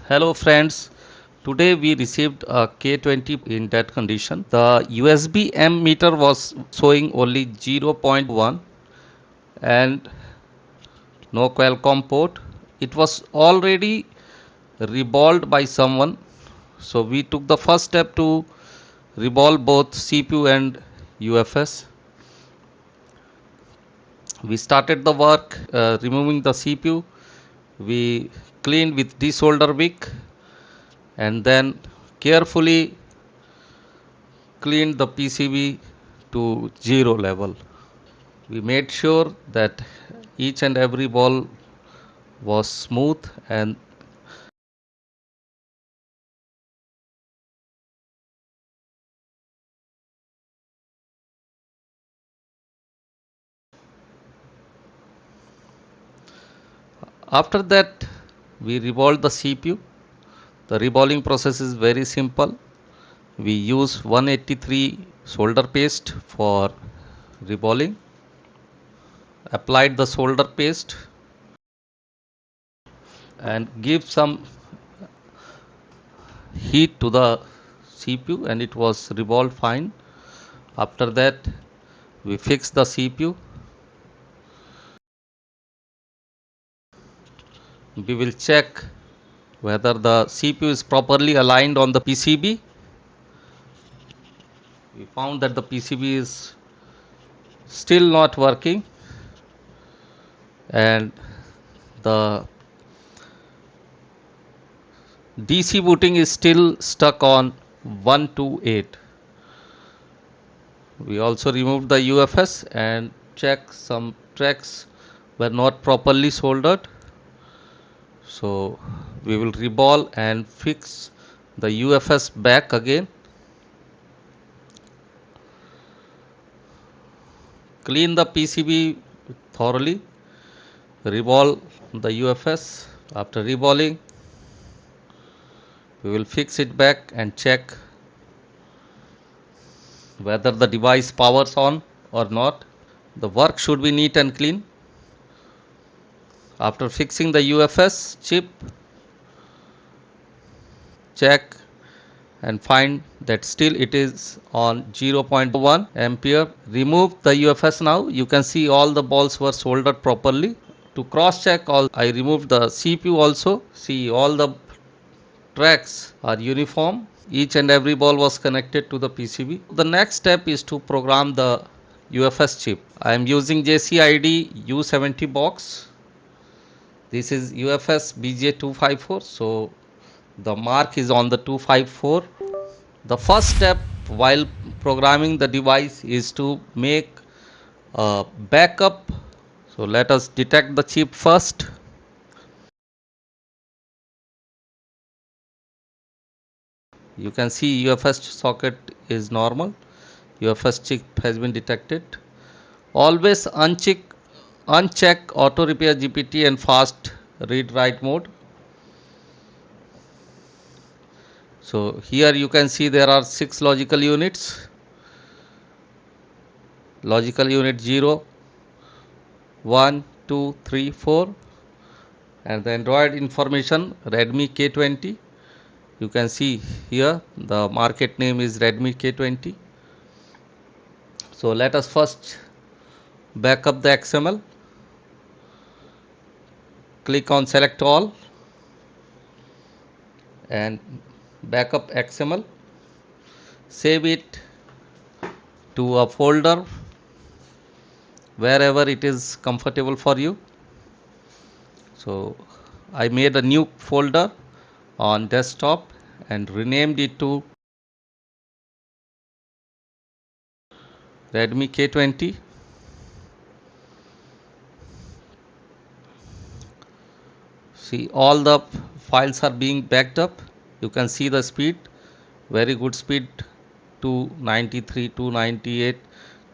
Hello friends, today we received a K20 in that condition. The USB M meter was showing only 0.1 and no Qualcomm port. It was already reballed by someone. So we took the first step to reball both CPU and UFS. We started the work removing the CPU. We cleaned with desolder wick and then carefully cleaned the PCB to zero level. We made sure that each and every ball was smooth, and after that we revolved the CPU. The reballing process is very simple. We use 183 solder paste for reballing. Applied the solder paste and give some heat to the CPU and it was revolved fine. After that we fix the CPU. We will check whether the CPU is properly aligned on the PCB. We found that the PCB is still not working and the DC booting is still stuck on 128. We also removed the UFS and checked some tracks were not properly soldered. So we will reball and fix the UFS back again. Clean the PCB thoroughly. Reball the UFS. After reballing, we will fix it back and check whether the device powers on or not. The work should be neat and clean. After fixing the UFS chip, check and find that still it is on 0.1 ampere. Remove the UFS now. You can see all the balls were soldered properly. To cross check all, I removed the CPU also. See, all the tracks are uniform. Each and every ball was connected to the PCB. The next step is to program the UFS chip. I am using JCID U70 box. This is UFS BJ254. So the mark is on the 254. The first step while programming the device is to make a backup. So let us detect the chip first. You can see UFS socket is normal. UFS chip has been detected. Always uncheck auto repair GPT and fast read write mode. So here you can see there are 6 logical units. Logical unit 0, 1, 2, 3, 4, and the Android information Redmi K20. You can see here the market name is Redmi K20. So let us first back up the XML. Click on select all and backup XML. Save it to a folder wherever it is comfortable for you. So I made a new folder on desktop and renamed it to Redmi K20. See, all the files are being backed up. You can see the speed, very good speed, 293, 298,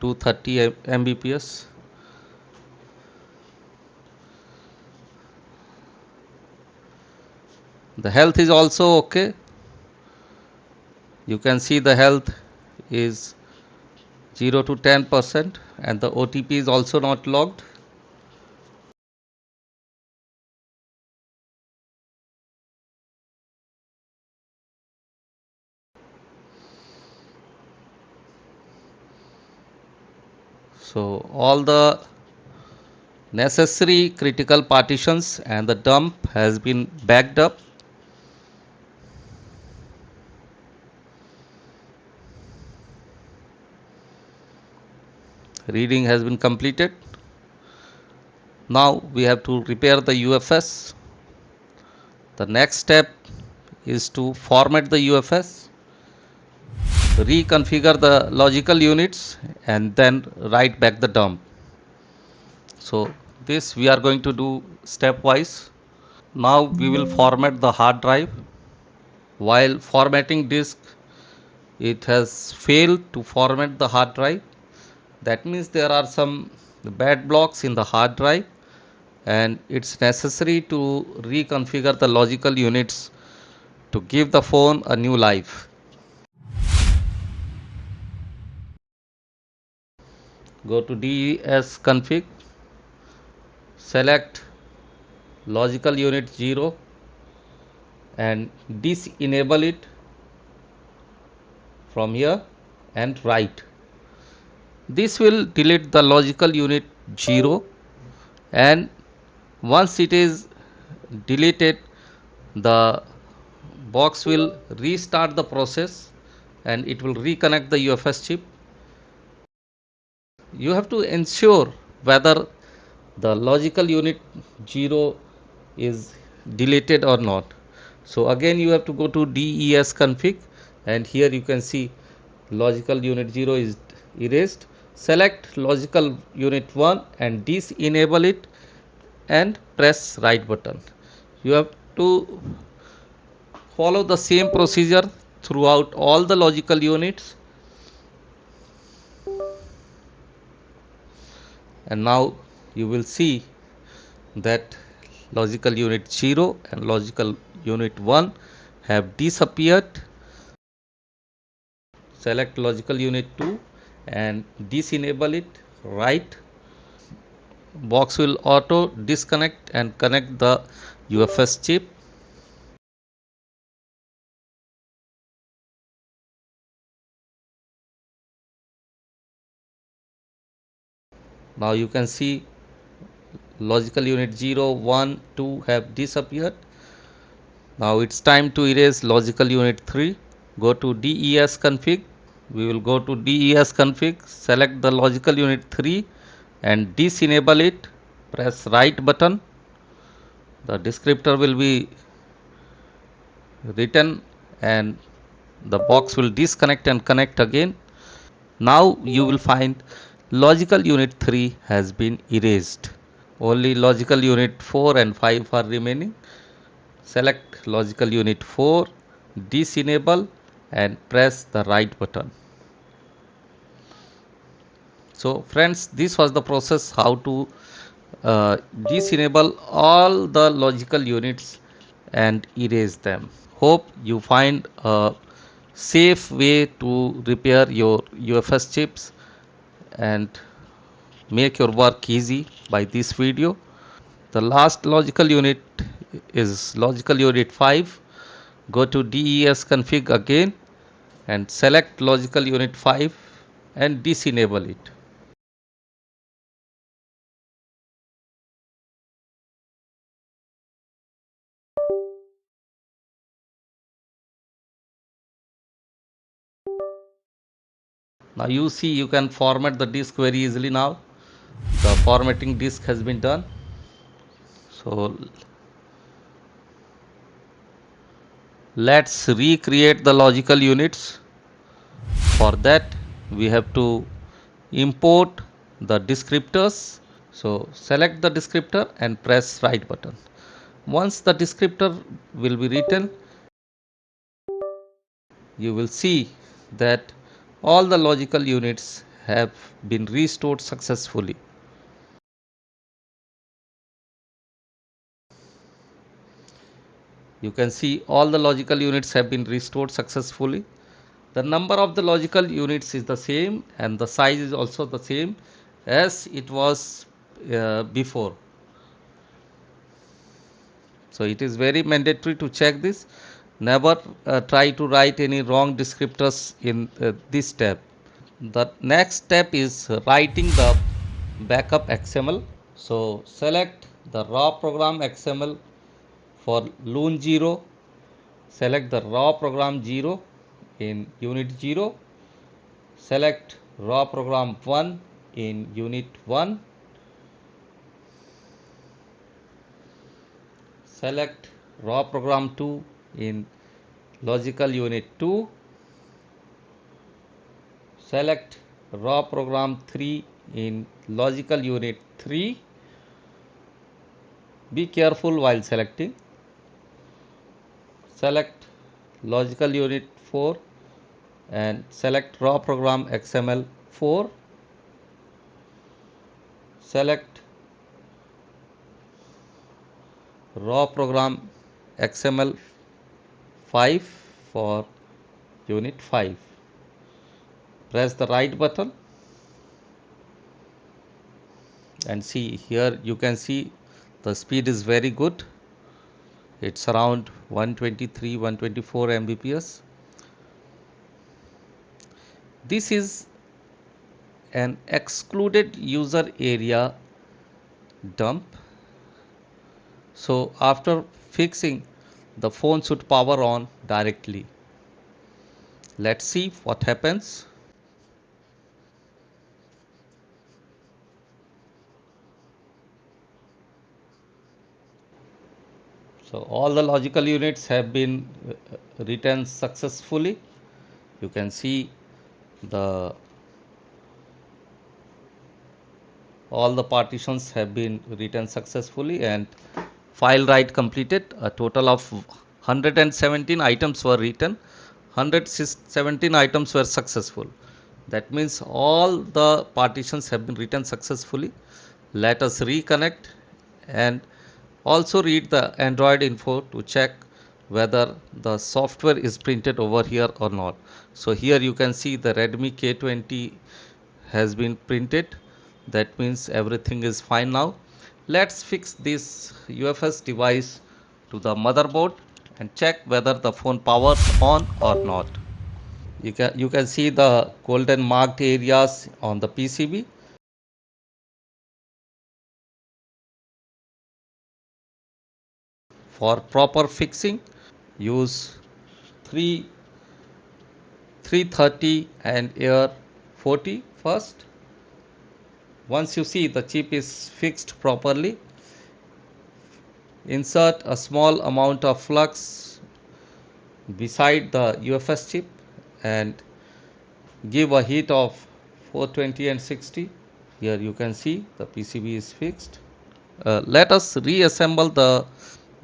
230 Mbps. The health is also okay. You can see the health is 0 to 10% and the OTP is also not logged. So all the necessary critical partitions and the dump has been backed up. Reading has been completed. Now we have to repair the UFS. The next step is to format the UFS, reconfigure the logical units, and then write back the dump. So this we are going to do stepwise. Now we will format the hard drive. While formatting disk, it has failed to format the hard drive. That means there are some bad blocks in the hard drive, and it's necessary to reconfigure the logical units to give the phone a new life. Go to DES config, select logical unit 0 and disenable it from here and write. This will delete the logical unit 0, and once it is deleted, the box will restart the process and it will reconnect the UFS chip. You have to ensure whether the logical unit 0 is deleted or not. So again you have to go to DES config, and here you can see logical unit 0 is erased. Select logical unit 1 and disenable it and press right button. You have to follow the same procedure throughout all the logical units. And now you will see that logical unit 0 and logical unit 1 have disappeared. Select logical unit 2 and disenable it, right. Box will auto disconnect and connect the UFS chip. Now you can see logical unit 0, 1, 2 have disappeared. Now it's time to erase logical unit 3. Go to DES config. We will go to DES config, select the logical unit 3 and disenable it. Press right button. The descriptor will be written and the box will disconnect and connect again. Now you will find logical unit 3 has been erased. Only logical unit 4 and 5 are remaining. Select logical unit 4, disenable and press the right button. So friends, this was the process how to disenable all the logical units and erase them. Hope you find a safe way to repair your UFS chips and make your work easy by this video. The last logical unit is logical unit 5. Go to DES config again and select logical unit 5 and disenable it. Now you see you can format the disk very easily now. The formatting disk has been done. So let's recreate the logical units. For that we have to import the descriptors. So select the descriptor and press right button. Once the descriptor will be written, you will see that all the logical units have been restored successfully. You can see all the logical units have been restored successfully. The number of the logical units is the same and the size is also the same as it was before. So it is very mandatory to check this. Never try to write any wrong descriptors in this step. The next step is writing the backup XML. So select the raw program XML for Loon 0. Select the raw program 0 in unit 0. Select raw program 1 in unit 1. Select raw program 2 in logical unit 2. Select raw program 3 in logical unit 3. Be careful while selecting. Select logical unit 4 and select raw program XML 4. Select raw program XML 5 for unit 5. Press the right button and see here you can see the speed is very good. It's around 123 124 Mbps. This is an excluded user area dump. So after fixing, the phone should power on directly. Let's see what happens. So all the logical units have been written successfully. You can see the all the partitions have been written successfully and file write completed. A total of 117 items were written. 117 items were successful. That means all the partitions have been written successfully. Let us reconnect and also read the Android info to check whether the software is printed over here or not. So here you can see the Redmi K20 has been printed. That means everything is fine now. Let's fix this UFS device to the motherboard and check whether the phone powers on or not. You can see the golden marked areas on the PCB. For proper fixing, use 3 330 and air 40 first. Once you see the chip is fixed properly, insert a small amount of flux beside the UFS chip and give a heat of 420 and 60. Here you can see the PCB is fixed. Let us reassemble the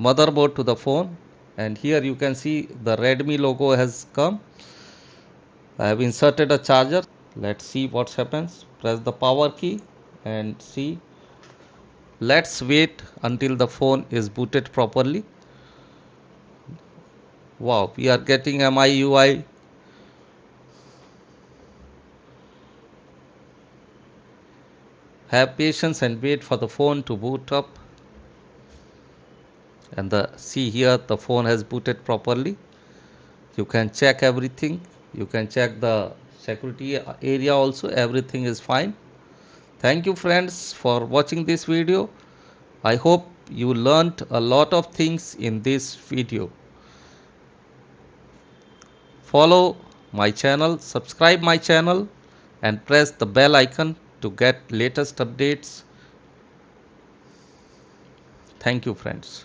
motherboard to the phone, and here you can see the Redmi logo has come. I have inserted a charger. Let's see what happens. Press the power key and see. Let's wait until the phone is booted properly. Wow, we are getting MIUI. Have patience and wait for the phone to boot up. And see here the phone has booted properly. You can check everything. You can check the security area also. Everything is fine. Thank you friends for watching this video. I hope you learned a lot of things in this video. Follow my channel, subscribe my channel and press the bell icon to get latest updates. Thank you friends.